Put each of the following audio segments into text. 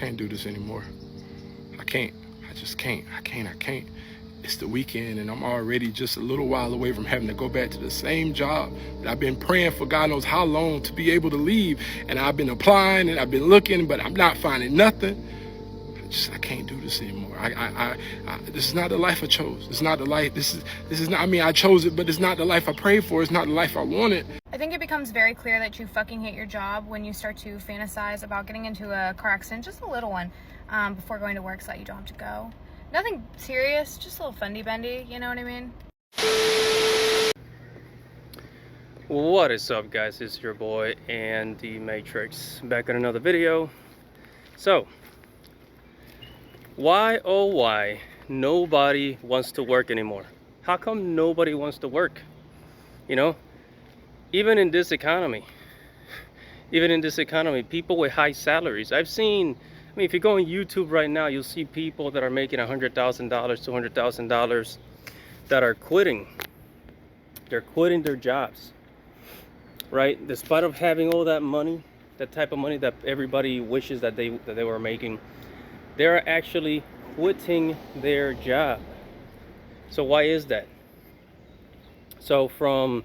can't do this anymore. I can't. I just can't. I can't. It's the weekend and I'm already just a little while away from having to go back to the same job that I've been praying for God knows how long to be able to leave. And I've been applying and I've been looking, but I'm not finding nothing. I can't do this anymore. This is not the life I chose. It's not the life. This is not. I mean, I chose it, but it's not the life I prayed for. It's not the life I wanted. I think it becomes very clear that you fucking hate your job when you start to fantasize about getting into a car accident, just a little one, before going to work so that you don't have to go. Nothing serious, just a little fundy bendy, you know what I mean? What is up, guys? It's your boy and the Matrix back in another video. So, why oh why nobody wants to work anymore? How come nobody wants to work? You know, even in this economy, people with high salaries. I mean, if you go on YouTube right now, you'll see people that are making $100,000, $200,000 that are quitting. They're quitting their jobs, right? Despite of having all that money, that type of money that everybody wishes that they were making, they're actually quitting their job. So why is that? So from,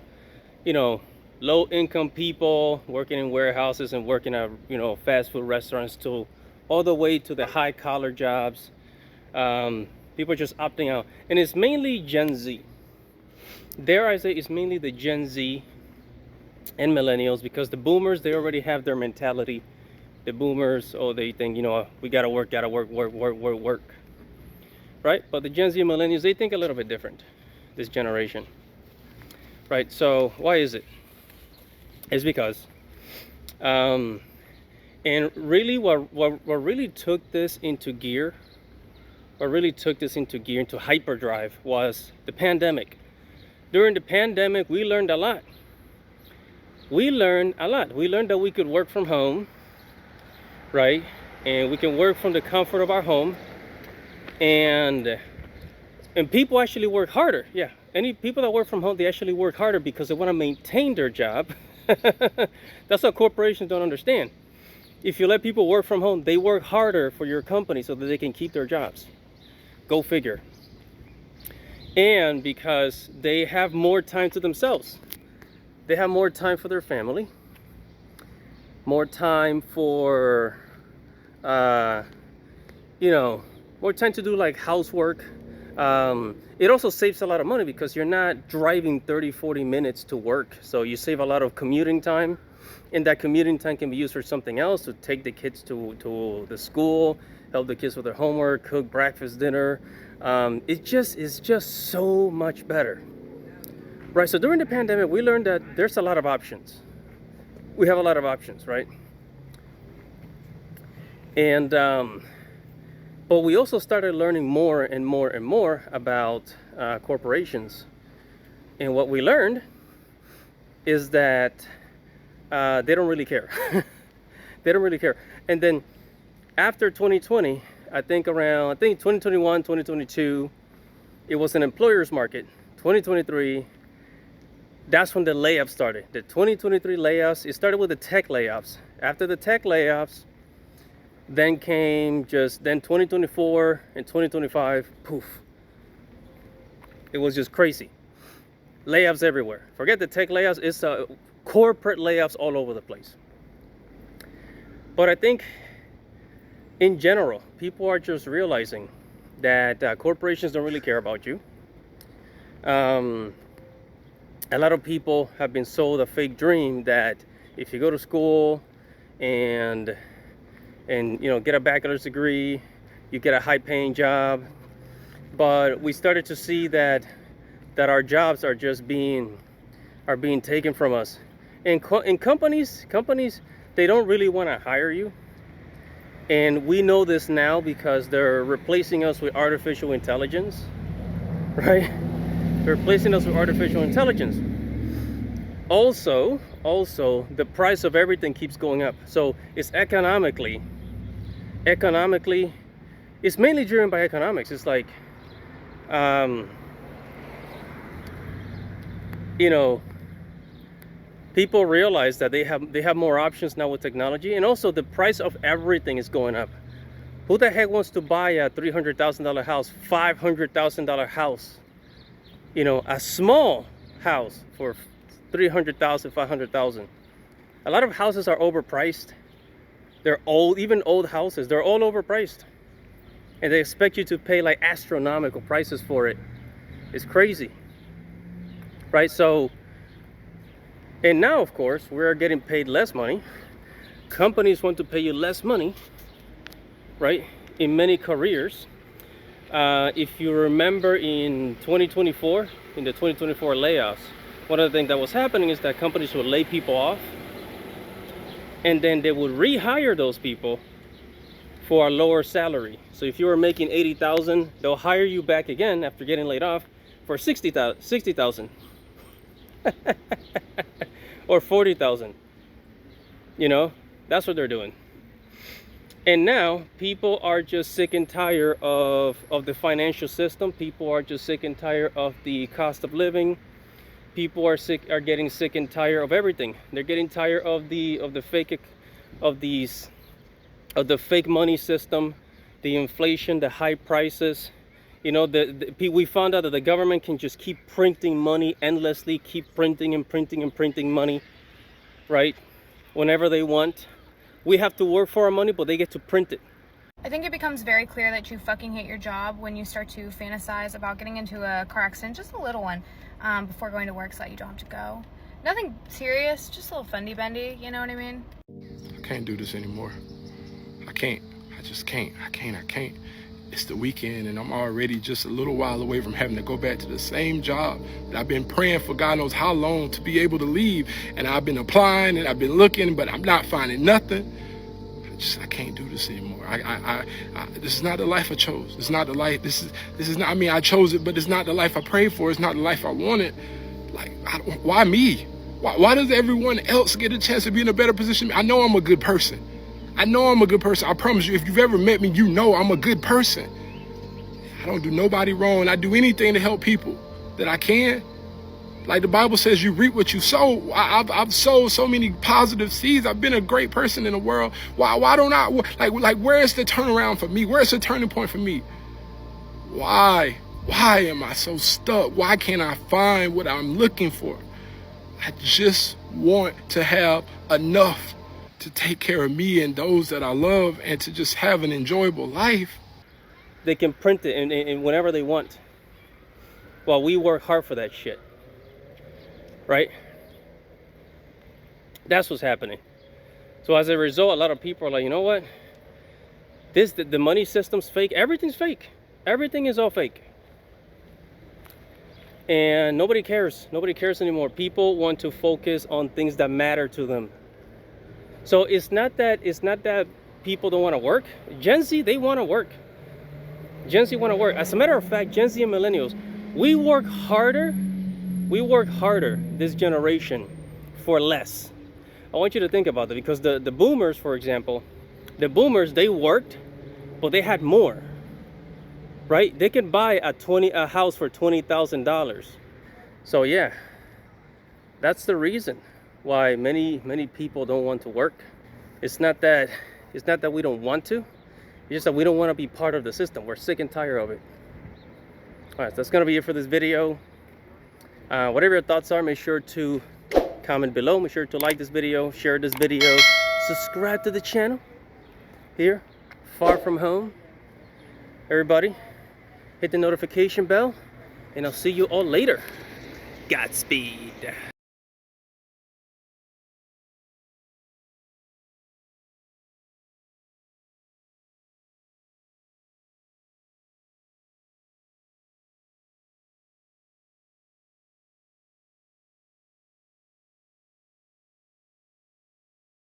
you know, low income people working in warehouses and working at, you know, fast food restaurants to all the way to the high collar jobs, people are just opting out. And it's mainly Gen Z. Dare I say it's mainly the Gen Z and millennials, because the boomers, they already have their mentality. The boomers, oh, they think, you know, we gotta work, work. Right? But the Gen Z and millennials, they think a little bit different, this generation. Right? So why is it? It's because, and really what really took this into gear, into hyperdrive, was the pandemic. During the pandemic, we learned a lot. We learned that we could work from home, right? And we can work from the comfort of our home. And people actually work harder. Yeah, any people that work from home, they actually work harder because they want to maintain their job. That's what corporations don't understand. If you let people work from home, they work harder for your company so that they can keep their jobs. Go figure. And because they have more time to themselves. They have more time for their family. More time for, you know, more time to do like housework. It also saves a lot of money because you're not driving 30-40 minutes to work. So you save a lot of commuting time. And that commuting time can be used for something else, to take the kids to the school, help the kids with their homework, cook breakfast, dinner. It's just so much better. Right, so during the pandemic, we learned that there's a lot of options. We have a lot of options, right? And, but we also started learning more and more about corporations. And what we learned is that they don't really care. They don't really care. And then after 2020, I think 2021, 2022, it was an employer's market. 2023, that's when the layoffs started. The 2023 layoffs, it started with the tech layoffs. After the tech layoffs, then came then 2024 and 2025, poof. It was just crazy. Layoffs everywhere. Forget the tech layoffs, it's corporate layoffs all over the place. But I think in general, people are just realizing that corporations don't really care about you. A lot of people have been sold a fake dream that if you go to school and you know, get a bachelor's degree, you get a high-paying job. But we started to see that our jobs are just being taken from us. And companies, they don't really want to hire you. And we know this now because they're replacing us with artificial intelligence, right? They're replacing us with artificial intelligence. Also, the price of everything keeps going up. So it's economically, it's mainly driven by economics. It's like, you know, people realize that they have more options now with technology, and also the price of everything is going up. Who the heck wants to buy a $300,000 house, $500,000 house? You know, a small house for $300,000, $500,000. A lot of houses are overpriced. They're old, even old houses, they're all overpriced. And they expect you to pay like astronomical prices for it. It's crazy, right? So, and now of course, we're getting paid less money. Companies want to pay you less money, right? In many careers. If you remember in 2024, in the 2024 layoffs, one of the things that was happening is that companies would lay people off, and then they would rehire those people for a lower salary. So if you were making 80,000, they'll hire you back again after getting laid off for 60,000 or 40,000. You know, that's what they're doing. And now people are just sick and tired of the financial system. People are just sick and tired of the cost of living. People are getting sick and tired of everything. They're getting tired of the fake money system, the inflation, the high prices. You know, we found out that the government can just keep printing money endlessly, keep printing and printing and printing money, right? Whenever they want. We have to work for our money, but they get to print it. I think it becomes very clear that you fucking hate your job when you start to fantasize about getting into a car accident, just a little one, before going to work so that you don't have to go. Nothing serious, just a little fundy bendy, you know what I mean? I can't do this anymore. I can't. I just can't. I can't. It's the weekend and I'm already just a little while away from having to go back to the same job that I've been praying for God knows how long to be able to leave. And I've been applying and I've been looking, but I'm not finding nothing. I can't do this anymore. This is not the life I chose. It's not the life. This is not. I mean, I chose it, but it's not the life I prayed for. It's not the life I wanted. Like, why me? Why does everyone else get a chance to be in a better position? I know I'm a good person. I promise you, if you've ever met me, you know I'm a good person. I don't do nobody wrong. I do anything to help people that I can. Like the Bible says, you reap what you sow. I've sowed so many positive seeds. I've been a great person in the world. Why don't I, like where's the turnaround for me? Where's the turning point for me? Why am I so stuck? Why can't I find what I'm looking for? I just want to have enough to take care of me and those that I love and to just have an enjoyable life. They can print it in whenever they want. While we work hard for that shit. Right? That's what's happening. So as a result, a lot of people are like, you know what? The money system's fake. Everything's fake. Everything is all fake. And nobody cares. Nobody cares anymore. People want to focus on things that matter to them. So it's not that people don't want to work. Gen Z, they want to work. Gen Z want to work. As a matter of fact, Gen Z and Millennials, we work harder this generation for less. I want you to think about that, because the boomers, for example, they worked, but they had more, right? They could buy a house for $20,000. So yeah, that's the reason why many people don't want to work. It's not that we don't want to. It's just that we don't want to be part of the system. We're sick and tired of it. All right, so that's gonna be it for this video. Whatever your thoughts are, make sure to comment below. Make sure to like this video, share this video, subscribe to the channel here, Far From Home. Everybody, hit the notification bell, and I'll see you all later. Godspeed.